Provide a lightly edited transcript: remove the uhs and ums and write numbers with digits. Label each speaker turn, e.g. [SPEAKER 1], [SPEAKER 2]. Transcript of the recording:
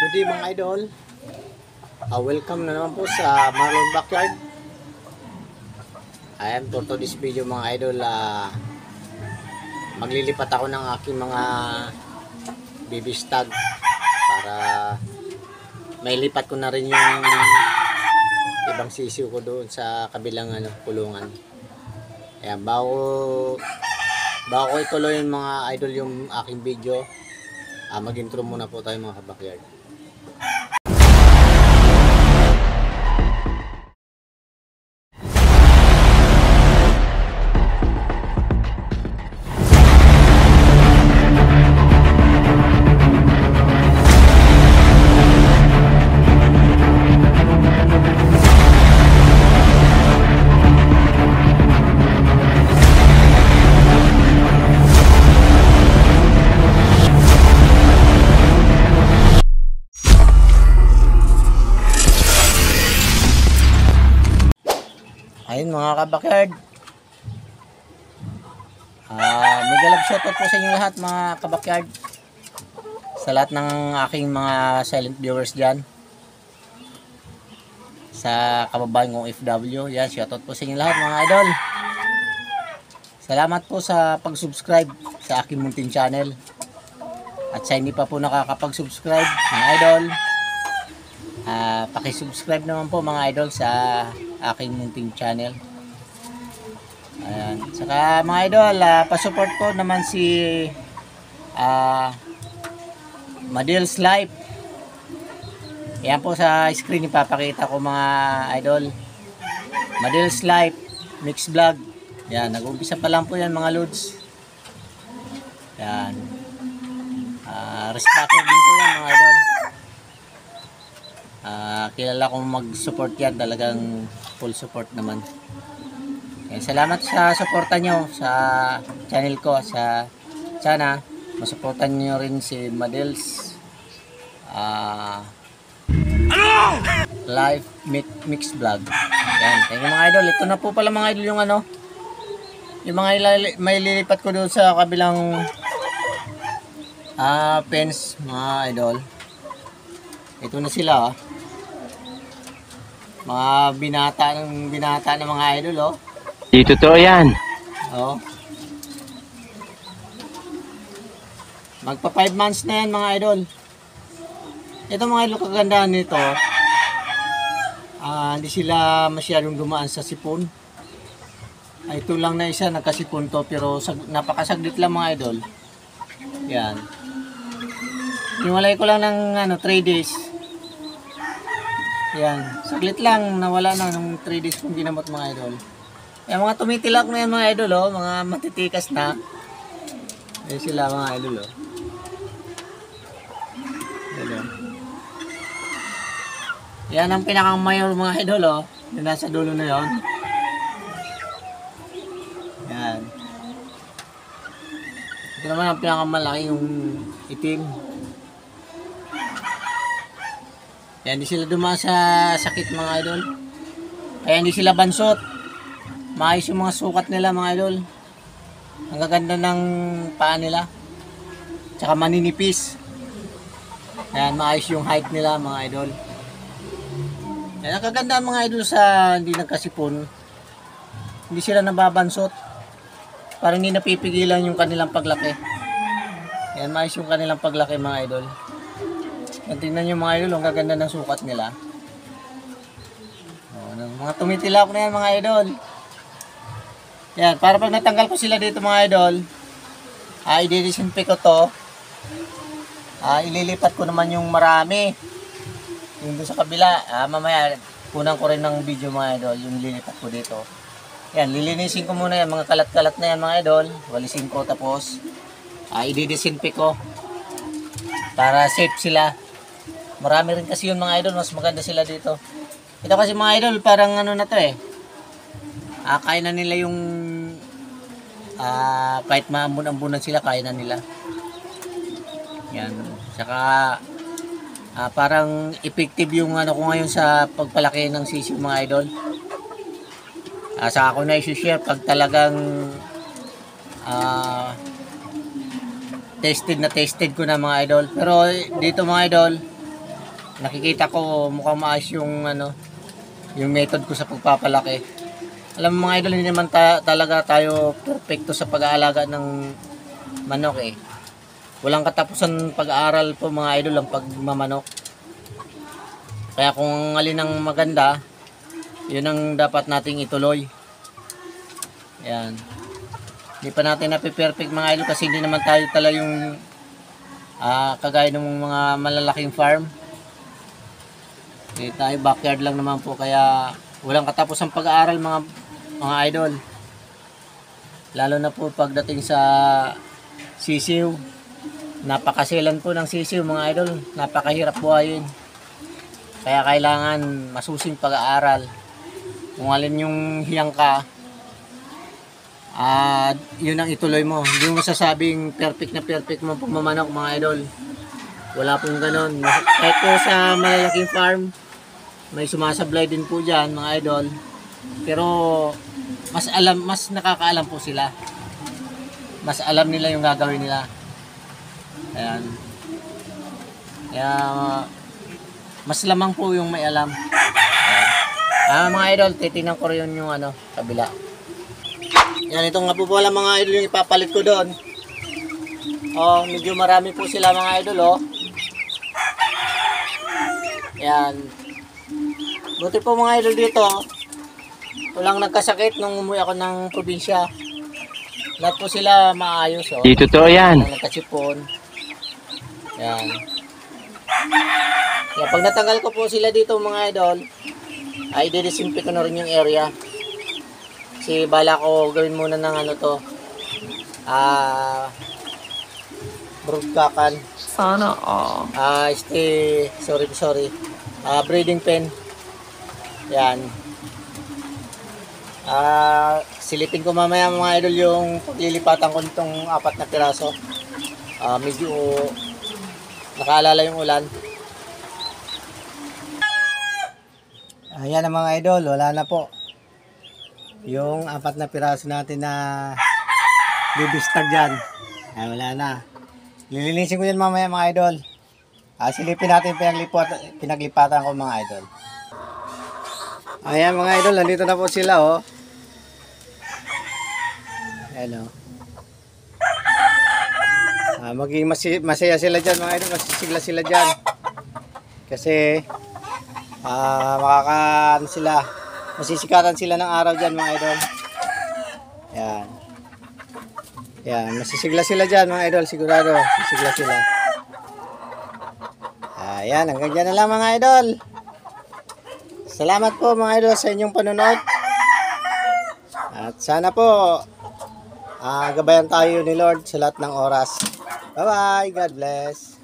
[SPEAKER 1] Good day mga idol. Welcome na naman po sa Marlon Backyard. Ayan, for today's video mga idol, maglilipat ako ng aking mga baby stag para mailipat ko na rin yung ibang sisiw ko doon sa kabilang kulungan. Ayan, bago ko ituloy yung mga idol yung aking video, mag-intro muna po tayo mga kabakyard. Ayun mga kabakyard, mega love shoutout po sa inyo lahat mga kabakyard, sa lahat ng aking mga silent viewers dyan, sa kababayan kong FW. Yan, shoutout po sa inyo lahat mga idol. Salamat po sa pag-subscribe sa aking munting channel, at sa hindi pa po nakakapag-subscribe mga idol, paki-subscribe naman po mga idol sa aking munting channel. Ayan. Saka mga idol, pa-support po naman si Madil's Life. Ayan po sa screen ipapakita ko mga idol. Madil's Life Mix Vlog. Ayan, nag-umpisa pa lang po yan mga lods. Ayan. Respected din po yan mga idol. Kilala kong mag-support yan, talagang full support naman. Ayan, salamat sa suporta nyo sa channel ko. Sana masuportan nyo rin si Madil's Live Mix Vlog. Ayan, thank you mga idol. Ito na po pala mga idol yung yung mga may lilipat ko doon sa kabilang fence mga idol. Ito na sila, mga binata ng mga idol,
[SPEAKER 2] Di totoo yan.
[SPEAKER 1] Magpa 5 months na yan mga idol. Ito mga idol, kagandahan nito, hindi sila masyadong dumaan sa sipon. Ito lang na isa nagkasipon to, pero napakasaglit lang mga idol. Yan. Hiwalay ko lang ng 3 days. Yan, saglit lang, nawala na nung 3 days kong ginamot mga idol. Yan, mga tumitilak na yan mga idol, mga matitikas na. Yan sila mga idol, Yan, yan ang pinakang mayor mga idol, yung nasa dulo na yon. Yan. Ito naman ang pinakang malaki, yung itim. Kaya hindi sila dumaan sa sakit mga idol. Kaya hindi sila bansot. Maayos yung mga sukat nila mga idol. Ang gaganda ng paa nila. Tsaka maninipis. Ayan, maayos yung height nila mga idol. Ayan, ang kaganda mga idol sa hindi nagkasipon. Hindi sila nababansot. Parang hindi napipigilan yung kanilang paglaki. Ayan, maayos yung kanilang paglaki mga idol. Tingnan nyo mga idol, ang gaganda ng sukat nila. Mga tumitilak na yan mga idol. Yan, para pag natanggal ko sila dito mga idol, i-disinfect ko to. Ililipat ko naman yung marami. Yung doon sa kabila, mamaya punang ko rin ng video mga idol, yung lilipat ko dito. Yan, lilinisin ko muna yan, mga kalat-kalat na yan mga idol. Walisin ko, tapos i-disinfect ko para safe sila. Marami rin kasi yun mga idol, mas maganda sila dito. Ito kasi mga idol, parang na to kaya na nila yung kahit maambun-ambunan sila, kaya na nila. Yan. Saka parang effective yung ko ngayon sa pagpalaki ng sisiw mga idol. Saka ako na i-share pag talagang tested ko na mga idol. Pero dito mga idol, nakikita ko mukhang maayos yung ano, yung method ko sa pagpapalaki. Alam mo mga idol, hindi naman talaga tayo perfecto sa pag-aalaga ng manok eh. Walang katapusan pag-aaral po mga idol ang pagmamanok. Kaya kung alin ang maganda, yun ang dapat nating ituloy. Yan. Hindi pa natin napiperfect mga idol kasi hindi naman tayo talaga yung kagaya ng mga malalaking farm. Hindi tayo backyard lang naman po kaya walang katapos ang pag-aaral mga idol. Lalo na po pagdating sa sisiw. Napakasilan po ng sisiw mga idol. Napakahirap buhayin. Kaya kailangan masusing pag-aaral. Kung alin yung hiyang ka, yun ang ituloy mo. Hindi mo masasabing perfect na perfect mo pagmamanok mga idol. Wala pong ganon. Kahit po sa malalaking farm, may sumasablay din po dyan mga idol. Pero mas nakakaalam po sila. Mas alam nila yung gagawin nila. Ayan. Kaya mas lamang po yung may alam. Mga idol, titingnan ko rin yung ano, kabila. Yan, ito nga po pala mga idol yung ipapalit ko doon. Oh, medyo marami po sila mga idol, oh. Yan. Buti po mga idol dito. Walang nagkasakit nung umuwi ako ng probinsya. Lahat po sila maayos, oh.
[SPEAKER 2] Di totoo yan.
[SPEAKER 1] Walang nagkasipon. Yan. Kaya pag natanggal ko po sila dito mga idol, ay didisinfect ko na rin yung area. Kasi bala ko gawin muna ng ano to. Broodkakan.
[SPEAKER 3] Sana all.
[SPEAKER 1] Sorry. Breeding pen. Yan. Silipin ko mamaya mga idol yung paglilipatan ko nitong 4 na piraso. Medyo nakaalala yung ulan. Ayan ang mga idol, wala na po. Yung 4 na piraso natin na bibistag dyan. Wala na. Lilinisin ko yan mamaya mga idol. Silipin natin pinaglipatan ko mga idol. Ayan mga idol, nandito na po sila oh. Ayan oh. Maging masaya sila dyan mga idol, masisigla sila dyan. Kasi masisikatan sila ng araw dyan mga idol. Yan. Yan, masisigla sila dyan mga idol, sigurado. Masisigla sila. Ayan, hanggang dyan na lang mga idol. Salamat po mga idol sa inyong panonood. At sana po gabayan tayo ni Lord sa lahat ng oras. Bye bye, God bless.